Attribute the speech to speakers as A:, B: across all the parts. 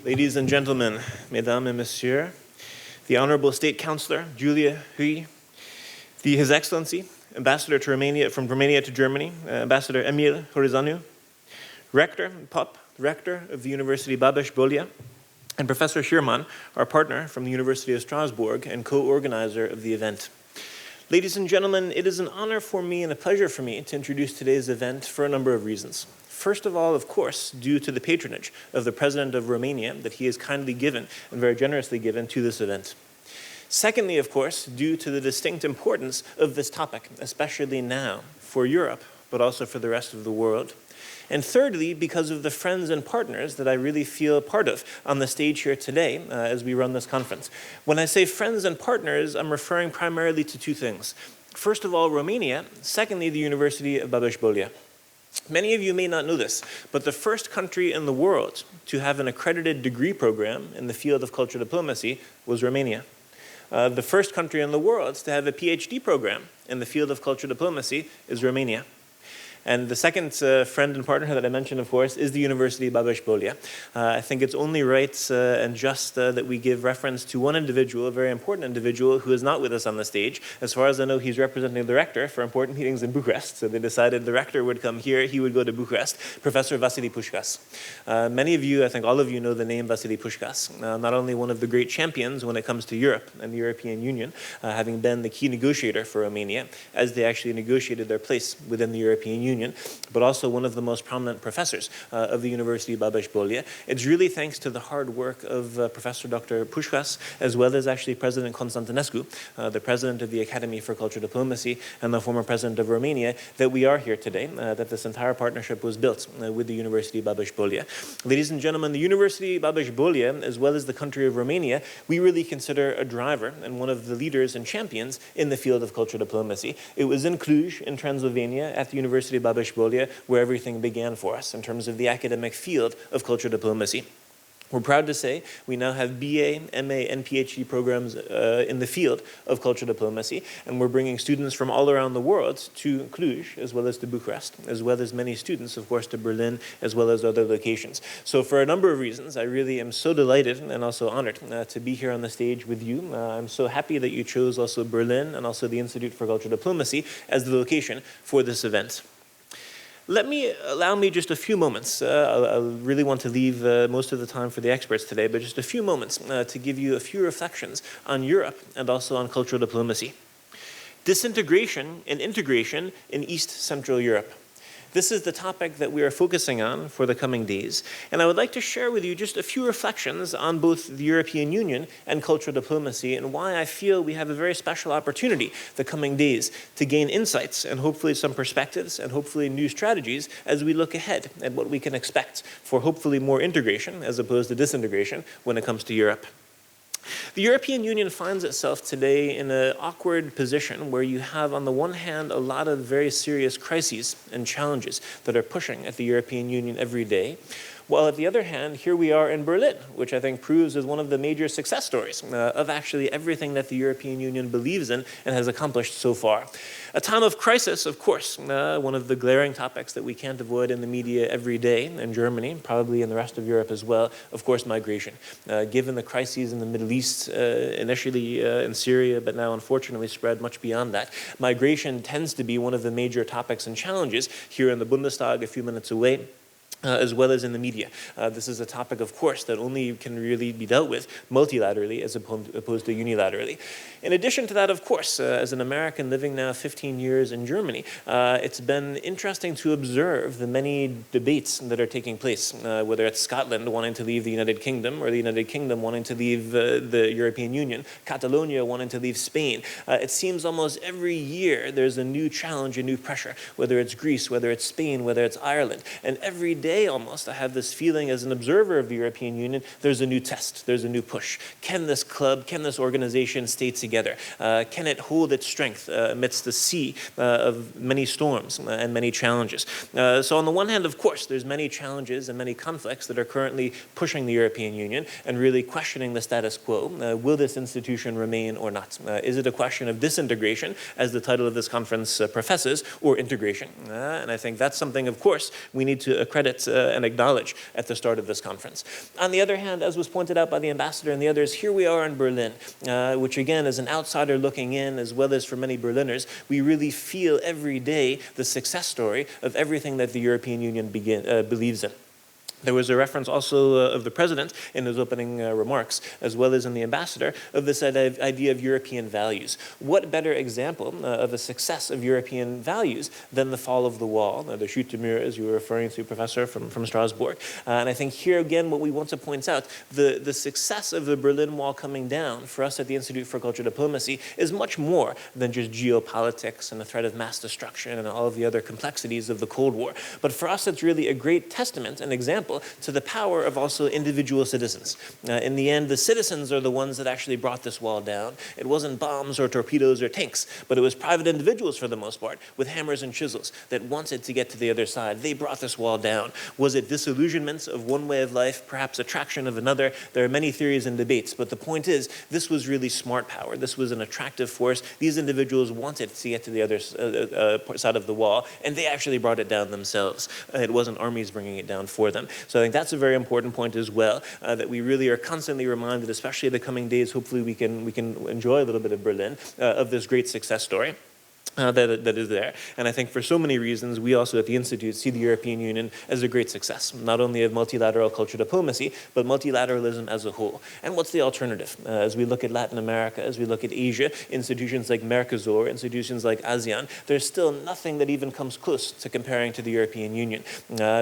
A: Ladies and gentlemen, mesdames et messieurs, the Honorable State Councillor Julia Hui, His Excellency, Ambassador from Romania to Germany, Ambassador Emil Horizanu, Rector Pop, Rector of the University Babeș-Bolyai, and Professor Schirman, our partner from the University of Strasbourg and co-organizer of the event. Ladies and gentlemen, it is an honor for me and a pleasure for me to introduce today's event for a number of reasons. First of all, of course, due to the patronage of the President of Romania that he has kindly given and very generously given to this event. Secondly, of course, due to the distinct importance of this topic, especially now for Europe, but also for the rest of the world. And thirdly, because of the friends and partners that I really feel part of on the stage here today as we run this conference. When I say friends and partners, I'm referring primarily to two things. First of all, Romania. Secondly, the University of Babeș-Bolyai. Many of you may not know this, but the first country in the world to have an accredited degree program in the field of cultural diplomacy was Romania. The first country in the world to have a PhD program in the field of cultural diplomacy is Romania. And the second friend and partner that I mentioned, of course, is the University of Babeș-Bolyai. I think it's only right and just that we give reference to one individual, a very important individual, who is not with us on the stage. As far as I know, he's representing the rector for important meetings in Bucharest. So they decided the rector would come here, he would go to Bucharest, Professor Vasile Pușcas. Many of you, I think all of you know the name Vasile Pușcas, not only one of the great champions when it comes to Europe and the European Union, having been the key negotiator for Romania, as they actually negotiated their place within the European Union, but also one of the most prominent professors of the University of Babeș-Bolyai. It's really thanks to the hard work of Professor Dr. Pușcas, as well as actually President Constantinescu, the president of the Academy for Cultural Diplomacy and the former president of Romania, that we are here today, that this entire partnership was built with the University of Babeș-Bolyai. Ladies and gentlemen, the University of Babeș-Bolyai, as well as the country of Romania, we really consider a driver and one of the leaders and champions in the field of cultural diplomacy. It was in Cluj, in Transylvania, at the University of Babeș-Bolyai, where everything began for us in terms of the academic field of cultural diplomacy. We're proud to say we now have BA, MA, and PhD programs in the field of cultural diplomacy, and we're bringing students from all around the world to Cluj, as well as to Bucharest, as well as many students, of course, to Berlin, as well as other locations. So for a number of reasons, I really am so delighted and also honored to be here on the stage with you. I'm so happy that you chose also Berlin and also the Institute for Cultural Diplomacy as the location for this event. Allow me just a few moments. I really want to leave most of the time for the experts today, but just a few moments to give you a few reflections on Europe and also on cultural diplomacy. Disintegration and integration in East Central Europe. This is the topic that we are focusing on for the coming days, and I would like to share with you just a few reflections on both the European Union and cultural diplomacy and why I feel we have a very special opportunity the coming days to gain insights and hopefully some perspectives and hopefully new strategies as we look ahead at what we can expect for hopefully more integration as opposed to disintegration when it comes to Europe. The European Union finds itself today in an awkward position where you have, on the one hand, a lot of very serious crises and challenges that are pushing at the European Union every day, while at the other hand, here we are in Berlin, which I think proves as one of the major success stories of actually everything that the European Union believes in and has accomplished so far. A time of crisis, of course, one of the glaring topics that we can't avoid in the media every day in Germany, probably in the rest of Europe as well, of course, migration. Given the crises in the Middle East, initially in Syria, but now unfortunately spread much beyond that, migration tends to be one of the major topics and challenges here in the Bundestag a few minutes away. As well as in the media. This is a topic, of course, that only can really be dealt with multilaterally as opposed to unilaterally. In addition to that, of course, as an American living now 15 years in Germany, it's been interesting to observe the many debates that are taking place, whether it's Scotland wanting to leave the United Kingdom or the United Kingdom wanting to leave the European Union, Catalonia wanting to leave Spain. It seems almost every year there's a new challenge, a new pressure, whether it's Greece, whether it's Spain, whether it's Ireland. And every day almost, I have this feeling as an observer of the European Union, there's a new test, there's a new push. Can this club, can this organization stay together? Can it hold its strength amidst the sea of many storms and many challenges? So on the one hand, of course, there's many challenges and many conflicts that are currently pushing the European Union and really questioning the status quo. Will this institution remain or not? Is it a question of disintegration, as the title of this conference professes, or integration? And I think that's something, of course, we need to accredit admit and acknowledge at the start of this conference. On the other hand, as was pointed out by the ambassador and the others, here we are in Berlin, which again, as an outsider looking in, as well as for many Berliners, we really feel every day the success story of everything that the European Union believes in. There was a reference also of the president in his opening remarks, as well as in the ambassador, of this idea of European values. What better example of a success of European values than the fall of the wall, the chute de mur, as you were referring to, Professor, from Strasbourg. And I think here again, what we want to point out, the success of the Berlin Wall coming down for us at the Institute for Cultural Diplomacy is much more than just geopolitics and the threat of mass destruction and all of the other complexities of the Cold War. But for us, it's really a great testament, an example to the power of also individual citizens. In the end, the citizens are the ones that actually brought this wall down. It wasn't bombs or torpedoes or tanks, but it was private individuals for the most part, with hammers and chisels, that wanted to get to the other side. They brought this wall down. Was it disillusionment of one way of life, perhaps attraction of another? There are many theories and debates, but the point is, this was really smart power. This was an attractive force. These individuals wanted to get to the other side of the wall, and they actually brought it down themselves. It wasn't armies bringing it down for them. So I think that's a very important point as well, that we really are constantly reminded, especially in the coming days, hopefully we can enjoy a little bit of Berlin, of this great success story. That is there. And I think for so many reasons, we also at the Institute see the European Union as a great success, not only of multilateral cultural diplomacy, but multilateralism as a whole. And what's the alternative? As we look at Latin America, as we look at Asia, institutions like Mercosur, institutions like ASEAN, there's still nothing that even comes close to comparing to the European Union,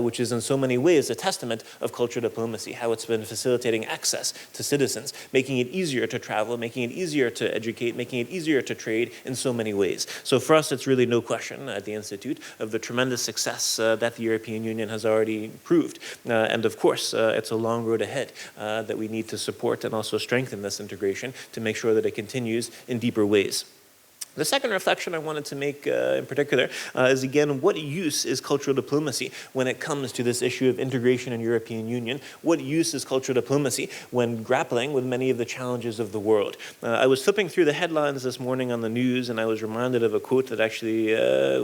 A: which is in so many ways a testament of cultural diplomacy, how it's been facilitating access to citizens, making it easier to travel, making it easier to educate, making it easier to trade in so many ways. So for us, it's really no question at the Institute of the tremendous success that the European Union has already proved. And of course, it's a long road ahead that we need to support and also strengthen this integration to make sure that it continues in deeper ways. The second reflection I wanted to make in particular is, again, what use is cultural diplomacy when it comes to this issue of integration in European Union? What use is cultural diplomacy when grappling with many of the challenges of the world? I was flipping through the headlines this morning on the news, and I was reminded of a quote that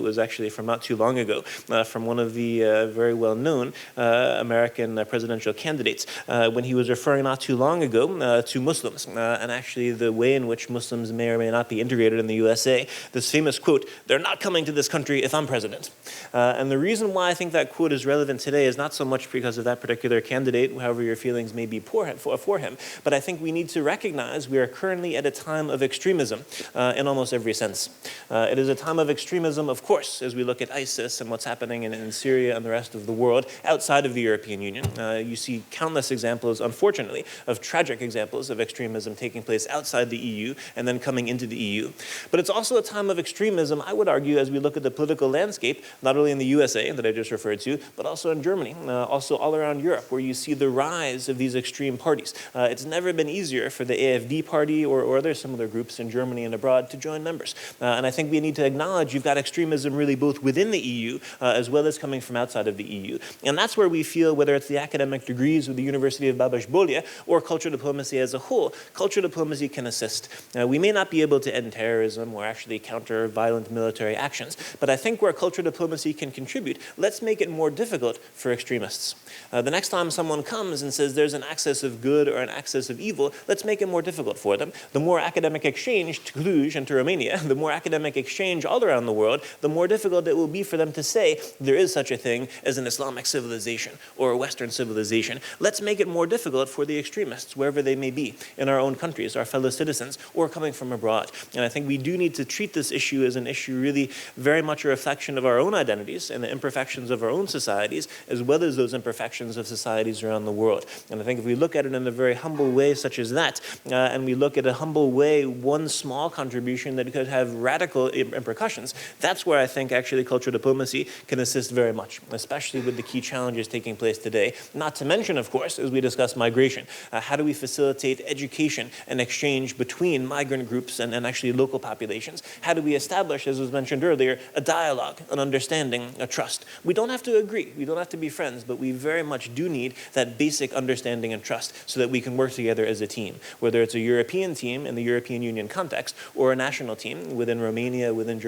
A: was actually from not too long ago, from one of the very well-known American presidential candidates, when he was referring not too long ago to Muslims, and actually the way in which Muslims may or may not be integrated in the U.S. This famous quote, "They're not coming to this country if I'm president." And the reason why I think that quote is relevant today is not so much because of that particular candidate, however your feelings may be for him, but I think we need to recognize we are currently at a time of extremism in almost every sense. It is a time of extremism, of course, as we look at ISIS and what's happening in Syria and the rest of the world outside of the European Union. You see countless examples, unfortunately, of tragic examples of extremism taking place outside the EU and then coming into the EU. But it's also a time of extremism, I would argue, as we look at the political landscape, not only in the USA that I just referred to, but also in Germany, also all around Europe, where you see the rise of these extreme parties. It's never been easier for the AfD party or other similar groups in Germany and abroad to join members. And I think we need to acknowledge you've got extremism really both within the EU as well as coming from outside of the EU. And that's where we feel, whether it's the academic degrees with the University of Babeș-Bolyai or cultural diplomacy as a whole, cultural diplomacy can assist. We may not be able to end terrorism or actually counter violent military actions. But I think where cultural diplomacy can contribute, let's make it more difficult for extremists. The next time someone comes and says there's an axis of good or an axis of evil, let's make it more difficult for them. The more academic exchange to Cluj and to Romania, the more academic exchange all around the world, the more difficult it will be for them to say there is such a thing as an Islamic civilization or a Western civilization. Let's make it more difficult for the extremists, wherever they may be, in our own countries, our fellow citizens, or coming from abroad. And I think we do need to treat this issue as an issue really very much a reflection of our own identities and the imperfections of our own societies, as well as those imperfections of societies around the world. And I think if we look at it in a very humble way such as that, and we look at a humble way, one small contribution that could have radical repercussions, that's where I think actually cultural diplomacy can assist very much, especially with the key challenges taking place today. Not to mention, of course, as we discussed migration, how do we facilitate education and exchange between migrant groups and actually local populations relations? How do we establish, as was mentioned earlier, a dialogue, an understanding, a trust? We don't have to agree, we don't have to be friends, but we very much do need that basic understanding and trust so that we can work together as a team, whether it's a European team in the European Union context or a national team within Romania, within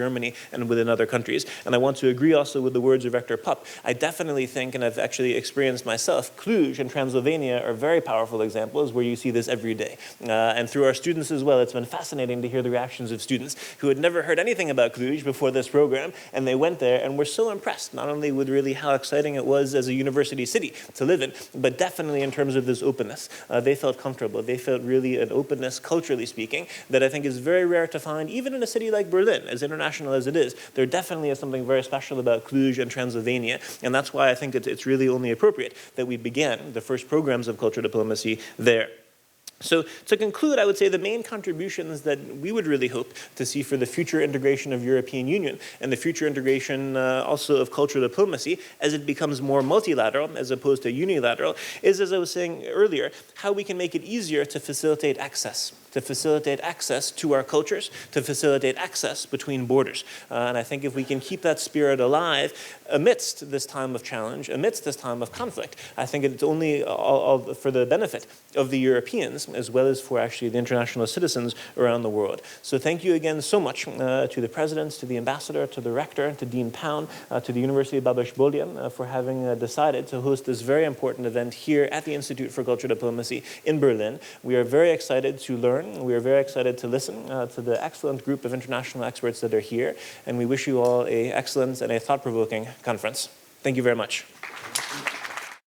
A: Germany, and within other countries. And I want to agree also with the words of Rector Pup. I definitely think, and I've actually experienced myself, Cluj and Transylvania are very powerful examples where you see this every day. And through our students as well, it's been fascinating to hear the reactions of students who had never heard anything about Cluj before this program, and they went there and were so impressed, not only with really how exciting it was as a university city to live in, but definitely in terms of this openness. They felt comfortable. They felt really an openness, culturally speaking, that I think is very rare to find, even in a city like Berlin, as international as it is. There definitely is something very special about Cluj and Transylvania, and that's why I think it's really only appropriate that we began the first programs of cultural diplomacy there. So to conclude, I would say the main contributions that we would really hope to see for the future integration of European Union and the future integration also of cultural diplomacy as it becomes more multilateral as opposed to unilateral is, as I was saying earlier, how we can make it easier to facilitate access to our cultures, to facilitate access between borders. And I think if we can keep that spirit alive amidst this time of challenge, amidst this time of conflict, I think it's only for the benefit of the Europeans as well as for actually the international citizens around the world. So thank you again so much to the presidents, to the ambassador, to the rector, to Dean Pound, to the University of Babeș-Bolyai for having decided to host this very important event here at the Institute for Cultural Diplomacy in Berlin. We are very excited to learn. We are very excited to listen to the excellent group of international experts that are here, and we wish you all an excellent and a thought-provoking conference. Thank you very much.